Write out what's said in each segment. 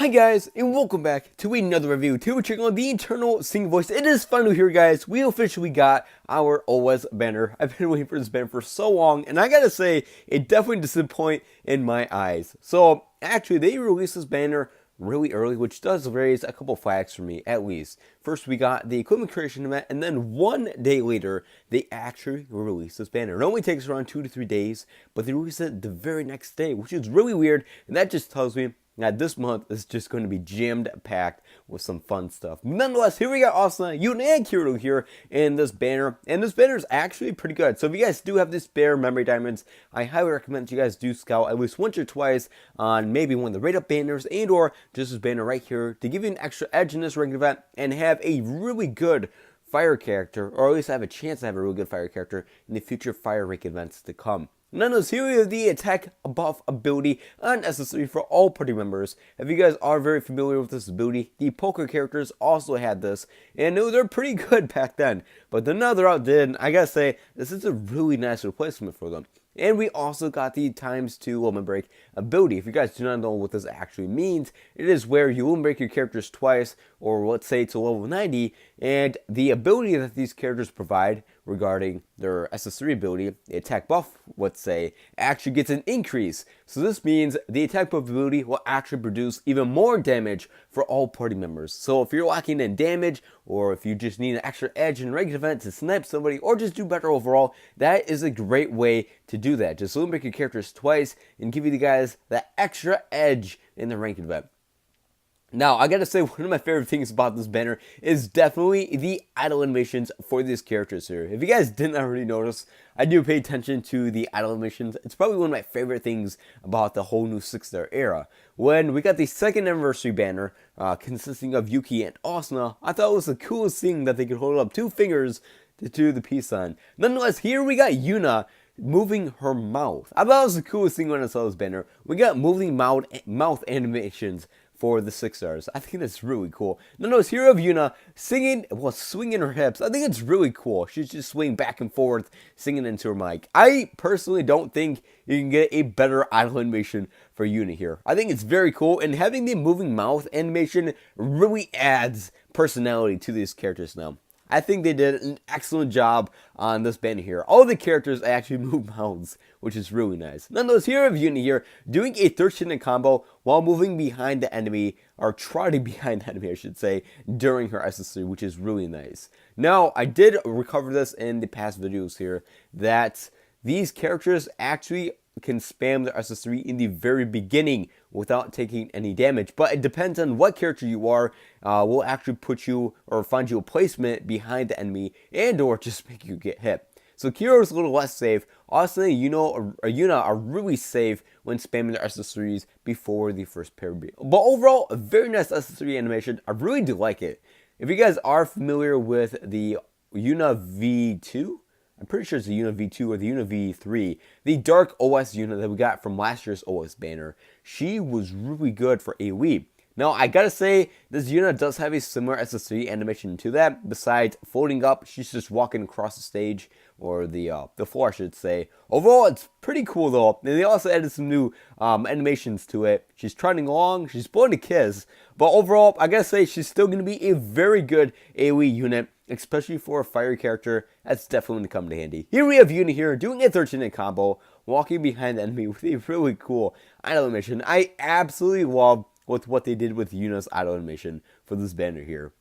Hi guys, and welcome back to another review. Today we're checking on the internal singing voice. It is finally here, guys. We officially got our OS banner. I've been waiting for this banner for so long, and I gotta say, it definitely disappointed in my eyes. So, actually, they released this banner really early, which does raise a couple flags for me, at least. First, we got the equipment creation event, and then 1 day later, they actually released this banner. It only takes around 2 to 3 days, but they released it the very next day, which is really weird, and that just tells me now, this month is just going to be jammed-packed with some fun stuff. Nonetheless, here we got Asuna, Yuna, and Kuro here in this banner. And this banner is actually pretty good. So if you guys do have these spare memory diamonds, I highly recommend you guys do scout at least once or twice on maybe one of the rate-up banners and or just this banner right here to give you an extra edge in this ranked event and have a really good fire character, or at least have a chance to have a really good fire character in the future fire rank events to come. Nonetheless, here we have the attack buff ability unnecessary for all party members. If you guys are very familiar with this ability, the poker characters also had this, and they're pretty good back then. But then now they're outdid, I gotta say, this is a really nice replacement for them. And we also got the ×2 limit break ability. If you guys do not know what this actually means, it is where you limit break your characters twice, or let's say to level 90, and the ability that these characters provide regarding their SS3 ability, the attack buff, let's say, actually gets an increase. So this means the attack buff ability will actually produce even more damage for all party members. So if you're lacking in damage, or if you just need an extra edge in a regular event to snipe somebody, or just do better overall, that is a great way to do that. Just limit break your characters twice and give you the guys that extra edge in the ranked event. Now, I gotta say, one of my favorite things about this banner is definitely the idle animations for these characters here. If you guys didn't already notice, I do pay attention to the idle animations. It's probably one of my favorite things about the whole new 6-star era. When we got the 2nd anniversary banner, consisting of Yuki and Asuna, I thought it was the coolest thing that they could hold up 2 fingers to do the peace sign. Nonetheless, here we got Yuna moving her mouth. I thought it was the coolest thing when I saw this banner. We got moving mouth animations for the 6 stars. I think that's really cool. Notice here of Yuna singing, well, swinging her hips. I think it's really cool. She's just swinging back and forth, singing into her mic. I personally don't think you can get a better idle animation for Yuna here. I think it's very cool, and having the moving mouth animation really adds personality to these characters now. I think they did an excellent job on this banner here. All the characters actually move mouths, which is really nice. Nonetheless, here of Yuna here, doing a 13-hit combo while moving behind the enemy, or trotting behind the enemy, I should say, during her SS3, which is really nice. Now, I did recover this in the past videos here, that these characters actually can spam their SS3 in the very beginning without taking any damage, but it depends on what character you are. Will actually put you or find you a placement behind the enemy and or just make you get hit. So Kuro is a little less safe. Asuna and Yuna are really safe when spamming their SS3s before the first pair beat. But overall, a very nice SS3 animation. I really do like it. If you guys are familiar with the Yuna V2, I'm pretty sure it's the Yuna V2 or the Yuna V3, the Dark OS Yuna that we got from last year's OS banner. She was really good for AoE. Now, I gotta say, this Yuna does have a similar SS3 animation to that. Besides folding up, she's just walking across the stage, or the floor, I should say. Overall, it's pretty cool though. And they also added some new animations to it. She's trotting along, she's blowing a kiss. But overall, I gotta say, she's still gonna be a very good AoE unit, especially for a fire character. That's definitely going to come in handy. Here we have Yuna here doing a 13-hit combo, walking behind the enemy with a really cool idle animation. I absolutely love what they did with Yuna's idle animation for this banner here.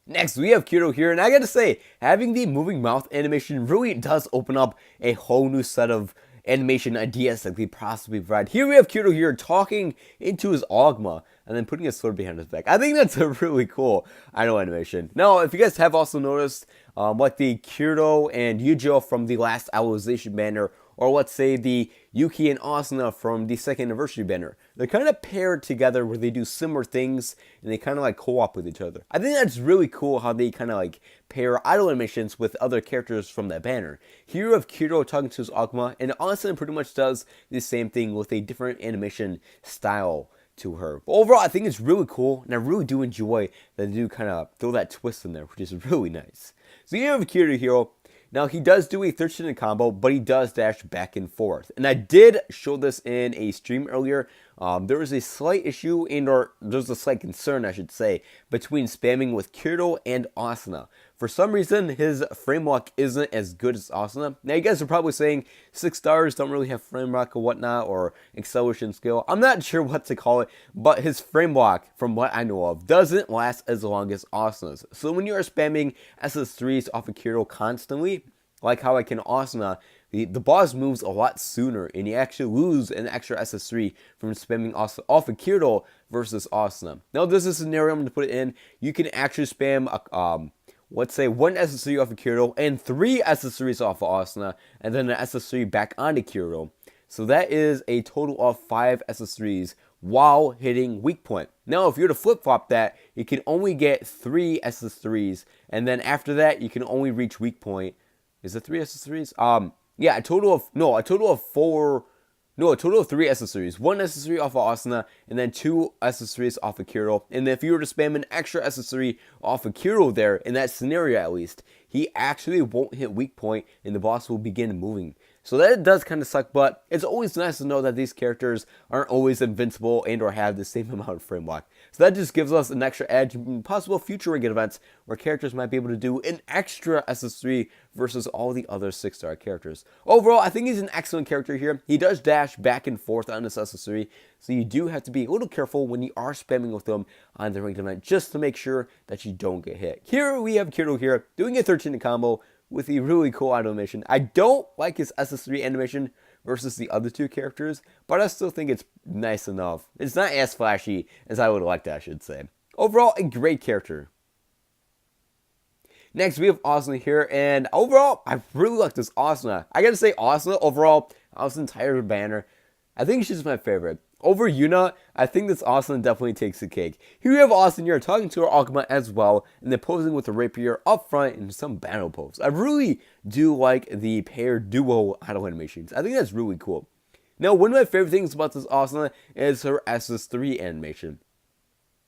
Next, we have Kuro here, and I gotta say, having the moving mouth animation really does open up a whole new set of animation ideas that we possibly provide. Here we have Kuro here talking into his Ogma and then putting his sword behind his back. I think that's a really cool idle animation. Now, if you guys have also noticed, like the Kuro and Yujo from the last Idolization banner, or let's say the Yuki and Asuna from the 2nd anniversary banner, they're kind of paired together where they do similar things and they kind of like co-op with each other. I think that's really cool how they kind of like pair idle animations with other characters from that banner. Here you have Kuro talking to his Agma, and Asuna pretty much does the same thing with a different animation style to her. But overall, I think it's really cool, and I really do enjoy that they do kind of throw that twist in there, which is really nice. So you have Kuro here Now, he does do a 13 combo, but he does dash back and forth. And I did show this in a stream earlier. There was a slight issue, or there's a slight concern, I should say, between spamming with Kuro and Asuna. For some reason, his frame walk isn't as good as Asuna. Now, you guys are probably saying 6 stars don't really have frame walk or whatnot, or acceleration skill. I'm not sure what to call it, but his frame walk, from what I know of, doesn't last as long as Asuna's. So when you are spamming SS3s off of Kuro constantly, like how I can Asuna, the boss moves a lot sooner, and you actually lose an extra SS3 from spamming off of Kuro versus Asuna. Now, this is a scenario I'm going to put it in. You can actually spam, let's say, 1 SS3 off of Kuro and 3 SS3s off of Asuna, and then an SS3 back onto Kuro. So that is a total of 5 SS3s while hitting weak point. Now, if you're to flip-flop that, you can only get 3 SS3s, and then after that, you can only reach weak point. Is it 3 SS3s? Yeah, a total of 3 SS3s. 1 SS3 off of Asuna, and then 2 SS3s off of Kuro. And if you were to spam an extra SS3 off of Kuro there, in that scenario at least, he actually won't hit weak point, and the boss will begin moving. So that does kind of suck, but it's always nice to know that these characters aren't always invincible and or have the same amount of frame walk. So that just gives us an extra edge in possible future ring events where characters might be able to do an extra SS3 versus all the other 6-star characters. Overall, I think he's an excellent character here. He does dash back and forth on this SS3, so you do have to be a little careful when you are spamming with him on the ring event just to make sure that you don't get hit. Here we have Kuro here doing a 13 combo with a really cool animation. I don't like his SS3 animation versus the other 2 characters, but I still think it's nice enough. It's not as flashy as I would like, I should say. Overall, a great character. Next, we have Asuna here, and overall, I really like this Asuna. I gotta say, Asuna, overall, out of the entire banner, I think she's my favorite. Over Yuna, I think this Asuna definitely takes the cake. Here we have Asuna here talking to her Akuma as well, and then posing with the rapier up front in some battle pose. I really do like the pair duo idle animations. I think that's really cool. Now, one of my favorite things about this Asuna is her SS3 animation.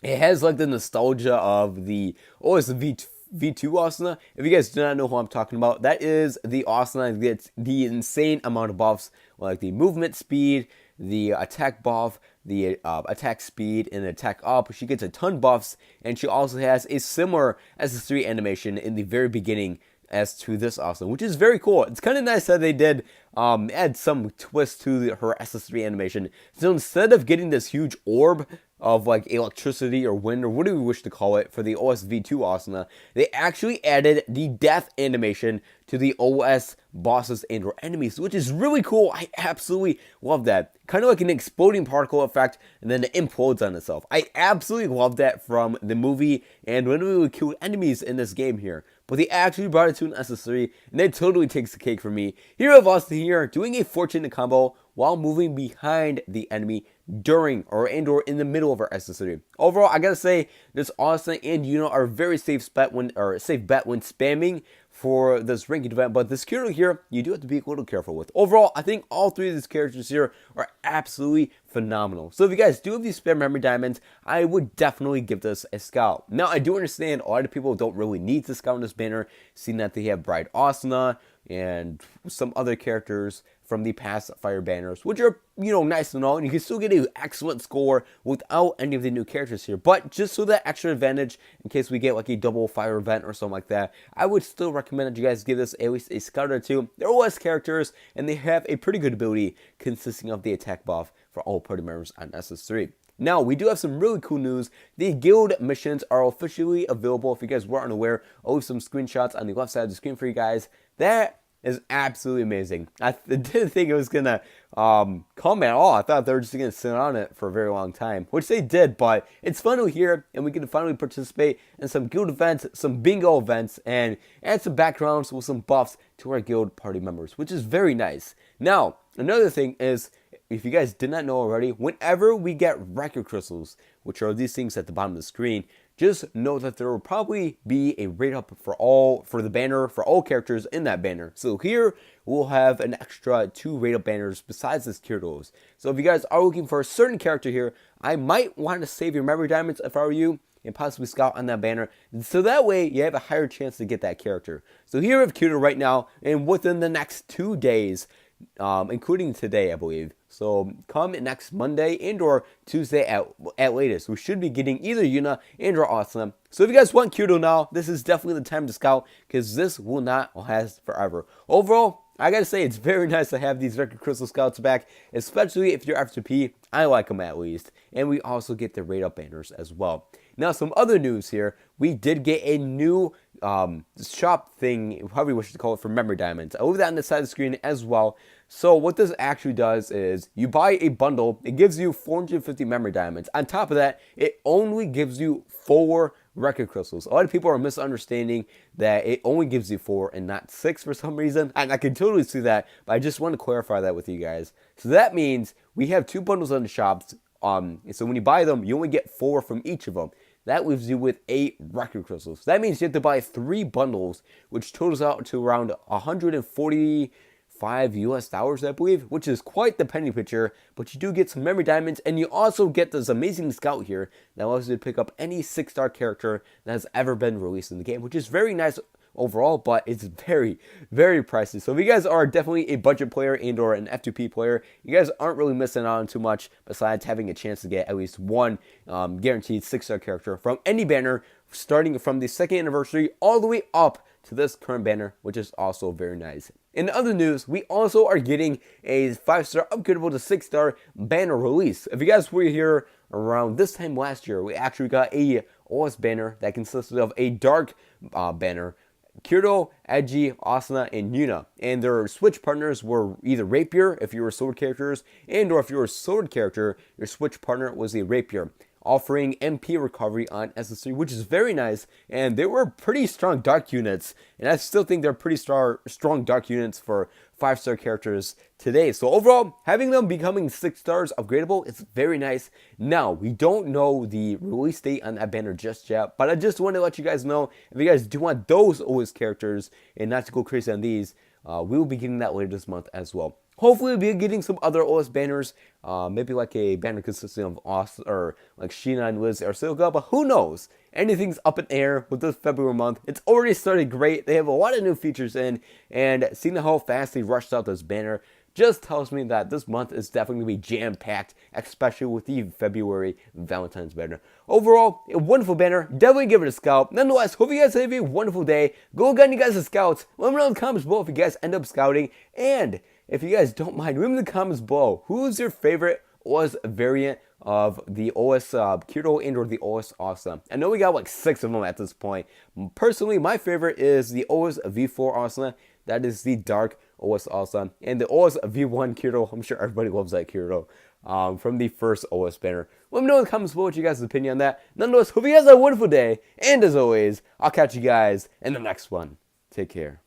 It has like the nostalgia of the, it's the V2 Asuna. If you guys do not know who I'm talking about, that is the Asuna that gets the insane amount of buffs, like the movement speed, the attack buff, the attack speed, and attack up. She gets a ton buffs, and she also has a similar SS3 animation in the very beginning as to this Asuna, which is very cool. It's kind of nice that they did add some twist to her SS3 animation. So instead of getting this huge orb of like electricity or wind or what do we wish to call it for the OSV2 Asuna, they actually added the death animation to the OS bosses and or enemies, which is really cool. I absolutely love that. Kind of like an exploding particle effect, and then it implodes on itself. I absolutely love that from the movie and when we would kill enemies in this game here. But they actually brought it to an SS3, and that totally takes the cake for me. Here we have Asuna here doing a fortune combo while moving behind the enemy during or in the middle of our SS3. Overall, I gotta say this Asuna and Yuna are very safe bet when spamming for this ranked event, but this Kuro here, you do have to be a little careful with. Overall, I think all 3 of these characters here are absolutely phenomenal. So if you guys do have these spare memory diamonds, I would definitely give this a scout. Now, I do understand a lot of people don't really need to scout this banner, seeing that they have Bride Asuna and some other characters from the past fire banners, which are, nice and all, and you can still get an excellent score without any of the new characters here. But just so that extra advantage, in case we get like a double fire event or something like that, I would still recommend that you guys give this at least a scout or 2. They're OS characters, and they have a pretty good ability consisting of the attack buff for all party members on SS3. Now, we do have some really cool news. The guild missions are officially available. If you guys weren't unaware, I'll leave some screenshots on the left side of the screen for you guys. That is absolutely amazing. I didn't think it was going to come at all. I thought they were just going to sit on it for a very long time, which they did, but it's fun to hear, and we can finally participate in some guild events, some bingo events, and add some backgrounds with some buffs to our guild party members, which is very nice. Now, another thing is, if you guys did not know already, whenever we get record crystals, which are these things at the bottom of the screen, just know that there will probably be a rate up for the banner for all characters in that banner. So here we'll have an extra 2 rate up banners besides this Kuro's. So if you guys are looking for a certain character here, I might want to save your memory diamonds if I were you. and possibly scout on that banner. So that way you have a higher chance to get that character. So here we have Kuro right now, and within the next 2 days, including today, I believe. So come next Monday and or Tuesday at latest, we should be getting either Yuna and or Asuna. So if you guys want Kuro now, this is definitely the time to scout, because this will not last forever. Overall, I gotta say, it's very nice to have these Record Crystal Scouts back, especially if you're FTP. I like them at least. And we also get the rate up banners as well. Now, some other news here. We did get a new shop thing, however you wish to call it, for memory diamonds. I'll leave that on the side of the screen as well. So what this actually does is you buy a bundle. It gives you 450 memory diamonds. On top of that, it only gives you 4 record crystals. A lot of people are misunderstanding that it only gives you 4 and not 6 for some reason. And I can totally see that, but I just want to clarify that with you guys. So that means we have 2 bundles on the shops. So when you buy them, you only get 4 from each of them. That leaves you with 8 record crystals. That means you have to buy 3 bundles, which totals out to around 145 US dollars, I believe, which is quite the penny picture. But you do get some memory diamonds, and you also get this amazing scout here that allows you to pick up any 6-star character that has ever been released in the game, which is very nice overall, but it's very, very pricey. So if you guys are definitely a budget player and or an F2P player, you guys aren't really missing out on too much besides having a chance to get at least one guaranteed 6-star character from any banner, starting from the 2nd anniversary all the way up to this current banner, which is also very nice. In other news, we also are getting a 5-star upgradable to 6-star banner release. If you guys were here around this time last year, we actually got a OS banner that consisted of a dark banner, Kuro, Edgy, Asuna, and Yuna. And their switch partners were either Rapier, if you were sword characters, and or if you were a sword character, your switch partner was a Rapier, offering MP recovery on SS3, which is very nice. And they were pretty strong dark units, and I still think they're pretty strong dark units for 5-star characters today. So overall, having them becoming 6 stars upgradable, it's very nice. Now, we don't know the release date on that banner just yet, but I just want to let you guys know, if you guys do want those OS characters and not to go crazy on these, we will be getting that later this month as well. Hopefully, we'll be getting some other OS banners, maybe like a banner consisting of OS or like Sheena and Liz or Silka, but who knows? Anything's up in air with this February month. It's already started great. They have a lot of new features in, and seeing how fast they rushed out this banner just tells me that this month is definitely going to be jam-packed, especially with the February Valentine's banner. Overall, a wonderful banner. Definitely give it a scout. Nonetheless, hope you guys have a wonderful day. Go get you guys a scouts. Let me know in the comments below if you guys end up scouting. And if you guys don't mind, leave in the comments below, who's your favorite OS variant of the OS Kuro and or the OS Awesome. I know we got like 6 of them at this point. Personally, my favorite is the OS V4 Awesome. That is the dark OS Awesome. And the OS V1 Kuro, I'm sure everybody loves that Kuro from the first OS banner. Let me know in the comments below what you guys' opinion on that. Nonetheless, hope you guys have a wonderful day. And as always, I'll catch you guys in the next one. Take care.